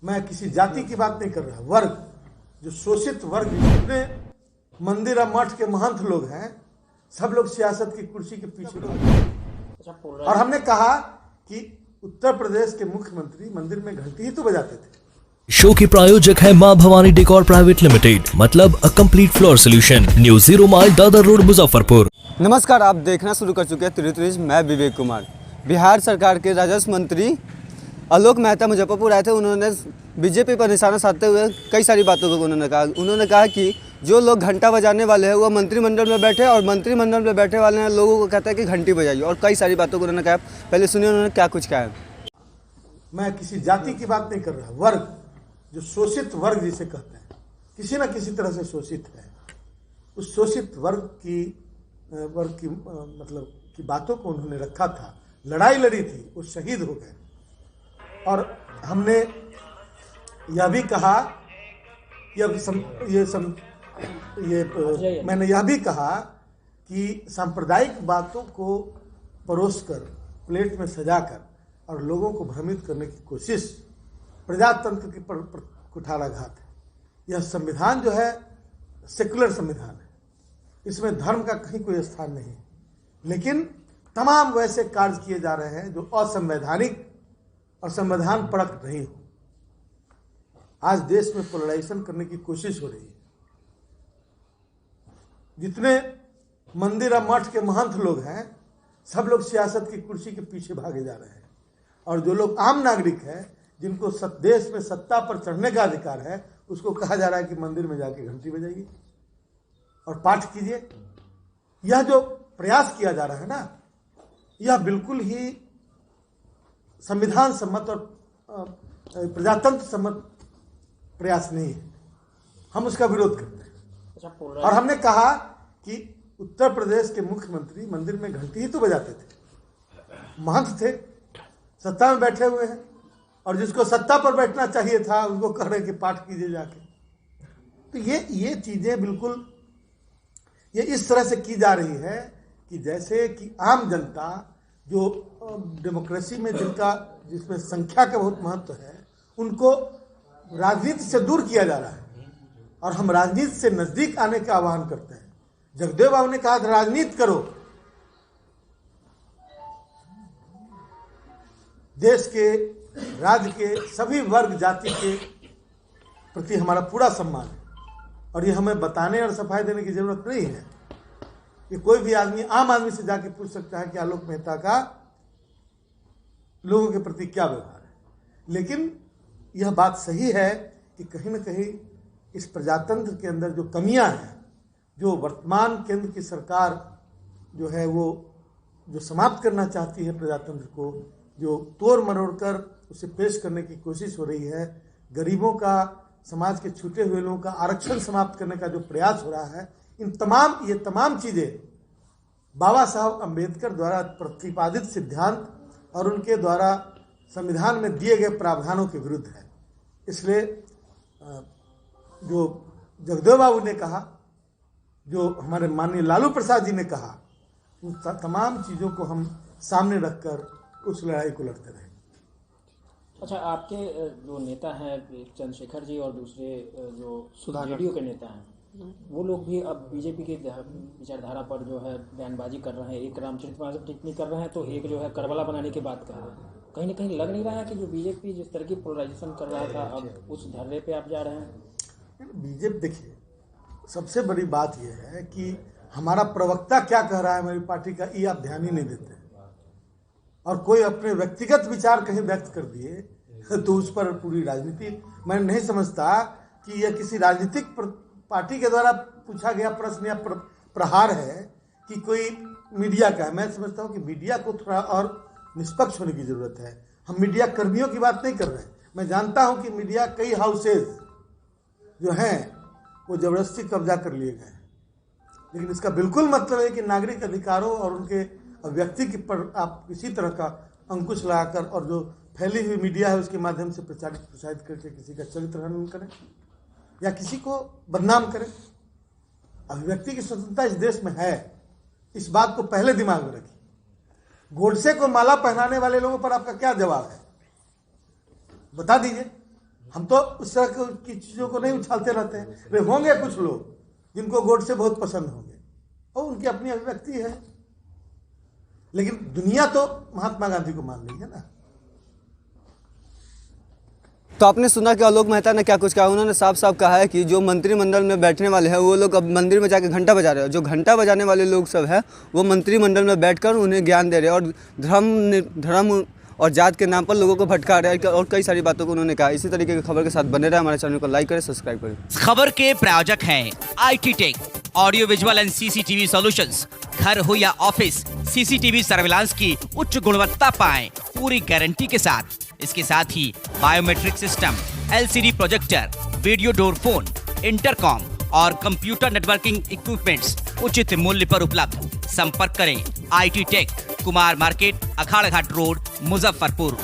मैं किसी जाति की बात नहीं कर रहा, वर्ग, जो शोषित वर्ग, जितने मंदिर और मठ के महंत लोग हैं, सब लोग सियासत की कुर्सी के पीछे भागे। और हमने कहा कि उत्तर प्रदेश के मुख्यमंत्री मंदिर में घंटी ही तो बजाते थे। शो के प्रायोजक है मां भवानी डेकोर प्राइवेट लिमिटेड, मतलब a complete floor solution, new 0 mile Dadar road, Muzaffarpur. नमस्कार, आप देखना शुरू कर चुके हैं त्रित्रिज। मैं विवेक कुमार। बिहार सरकार के राजस्व मंत्री आलोक मेहता मुजफ्फरपुर आए थे। उन्होंने बीजेपी पर निशाना साधते हुए कई सारी बातों को उन्होंने कहा कि जो लोग घंटा बजाने वाले हैं वो मंत्रिमंडल में बैठे, और मंत्रिमंडल में बैठे वाले लोगों को कहता है कि घंटी बजाइए, और कई सारी बातों को उन्होंने कहा। पहले सुनिए उन्होंने क्या कुछ कहा है। मैं किसी जाति की बात नहीं कर रहा, वर्ग, जो शोषित वर्ग जिसे कहते हैं, किसी न किसी तरह से शोषित है, उस शोषित वर्ग की मतलब की बातों को उन्होंने रखा था। लड़ाई लड़ी थी, वो शहीद हो गए। और हमने यह भी कहा, मैंने यह भी कहा कि सांप्रदायिक बातों को परोसकर, प्लेट में सजाकर और लोगों को भ्रमित करने की कोशिश प्रजातंत्र की कुठाराघात है। यह संविधान जो है सेकुलर संविधान है, इसमें धर्म का कहीं कोई स्थान नहीं है, लेकिन तमाम वैसे कार्य किए जा रहे हैं जो असंवैधानिक और संविधान परक नहीं हो। आज देश में पोलराइजेशन करने की कोशिश हो रही है। जितने मंदिर और मठ के महंत लोग हैं, सब लोग सियासत की कुर्सी के पीछे भागे जा रहे हैं, और जो लोग आम नागरिक हैं, जिनको देश में सत्ता पर चढ़ने का अधिकार है, उसको कहा जा रहा है कि मंदिर में जाके घंटी बजाइए और पाठ कीजिए। यह जो प्रयास किया जा रहा है ना, यह बिल्कुल ही संविधान सम्मत और प्रजातंत्र सम्मत प्रयास नहीं है। हम उसका विरोध करते हैं। और हमने कहा कि उत्तर प्रदेश के मुख्यमंत्री मंदिर में घंटी ही तो बजाते थे, महंत थे, सत्ता में बैठे हुए हैं, और जिसको सत्ता पर बैठना चाहिए था उनको कह रहे कि पाठ कीजिए जाके। तो ये चीजें बिल्कुल ये इस तरह से की जा रही है कि जैसे कि आम जनता, जो डेमोक्रेसी में जिसमें संख्या का बहुत महत्व है, उनको राजनीति से दूर किया जा रहा है, और हम राजनीति से नजदीक आने का आह्वान करते हैं। जगदेव बाबू ने कहा था राजनीति करो, देश के, राज्य के सभी वर्ग जाति के प्रति हमारा पूरा सम्मान है, और ये हमें बताने और सफाई देने की जरूरत नहीं है। ये कोई भी आदमी, आम आदमी से जाके पूछ सकता है कि आलोक मेहता का लोगों के प्रति क्या व्यवहार है। लेकिन यह बात सही है कि कहीं न कहीं इस प्रजातंत्र के अंदर जो कमियां हैं, जो वर्तमान केंद्र की सरकार जो है वो जो समाप्त करना चाहती है प्रजातंत्र को, जो तोड़ मरोड़ कर उसे पेश करने की कोशिश हो रही है, गरीबों का, समाज के छूटे हुए लोगों का आरक्षण समाप्त करने का जो प्रयास हो रहा है, ये तमाम चीजें बाबा साहब अम्बेडकर द्वारा प्रतिपादित सिद्धांत और उनके द्वारा संविधान में दिए गए प्रावधानों के विरुद्ध है। इसलिए जो जगदेव बाबू ने कहा, जो हमारे माननीय लालू प्रसाद जी ने कहा, उन तमाम चीजों को हम सामने रखकर उस लड़ाई को लड़ते रहे। अच्छा, आपके जो नेता हैं चंद्रशेखर जी और दूसरे जो जेडीयू के नेता हैं, वो लोग भी अब बीजेपी की विचारधारा पर जो है बयानबाजी कर रहे हैं। एक रामचरितमानस टिप्पणी कर रहे हैं, तो एक जो है करबला बनाने की बात कर रहे हैं। कहीं ना कहीं लग नहीं रहा है कि जो बीजेपी जिस तरह की पोलराइजेशन कर रहा था, अब उस धरने पे आप जा रहे हैं? बीजेपी, देखिए, सबसे बड़ी बात यह है कि हमारा प्रवक्ता क्या कह रहा है हमारी पार्टी का, ये आप ध्यान ही नहीं देते, और कोई अपने व्यक्तिगत विचार कहीं व्यक्त कर दिए तो उस पर पूरी राजनीति। मैं नहीं समझता कि यह किसी राजनीतिक पार्टी के द्वारा पूछा गया प्रश्न या प्रहार है कि कोई मीडिया का है। मैं समझता हूँ कि मीडिया को थोड़ा और निष्पक्ष होने की जरूरत है। हम मीडिया कर्मियों की बात नहीं कर रहे हैं। मैं जानता हूँ कि मीडिया कई हाउसेज जो हैं वो जबरदस्ती कब्जा कर लिए गए हैं, लेकिन इसका बिल्कुल मतलब है कि नागरिक अधिकारों और उनके व्यक्ति के पर आप किसी तरह का अंकुश लगाकर, और जो फैली हुई मीडिया है उसके माध्यम से प्रसारित करके किसी का चरित्र हनन करें या किसी को बदनाम करें। अभिव्यक्ति की स्वतंत्रता इस देश में है, इस बात को पहले दिमाग में रखिए। गोडसे को माला पहनाने वाले लोगों पर आपका क्या जवाब है, बता दीजिए। हम तो उस तरह की चीजों को नहीं उछालते रहते हैं। वे होंगे कुछ लोग जिनको गोडसे बहुत पसंद होंगे और उनकी अपनी अभिव्यक्ति है, लेकिन दुनिया तो महात्मा गांधी को मान रही है ना। तो आपने सुना कि आलोक मेहता ने क्या कुछ कहा। उन्होंने साफ साफ कहा है कि जो मंत्रिमंडल में बैठने वाले हैं वो लोग अब मंदिर में जाके घंटा बजा रहे हैं। जो घंटा बजाने वाले लोग सब हैं वो मंत्रिमंडल में बैठकर उन्हें ज्ञान दे रहे हैं और धर्म और जात के नाम पर लोगों को भटका रहे हैं और कई सारी बातों को उन्होंने कहा। इसी तरीके की खबर के साथ बने रहे, हमारे चैनल को लाइक करें, सब्सक्राइब करें। खबर के प्रायोजक हैं IT tech, audio visual and CCTV solutions. घर हो या ऑफिस, CCTV सर्विलांस की उच्च गुणवत्ता पाएं पूरी गारंटी के साथ। इसके साथ ही biometric system, LCD projector, video door phone, intercom और कंप्यूटर नेटवर्किंग इक्विपमेंट्स उचित मूल्य पर उपलब्ध। संपर्क करें IT tech, Kumar market, Akhara Ghat road, Muzaffarpur.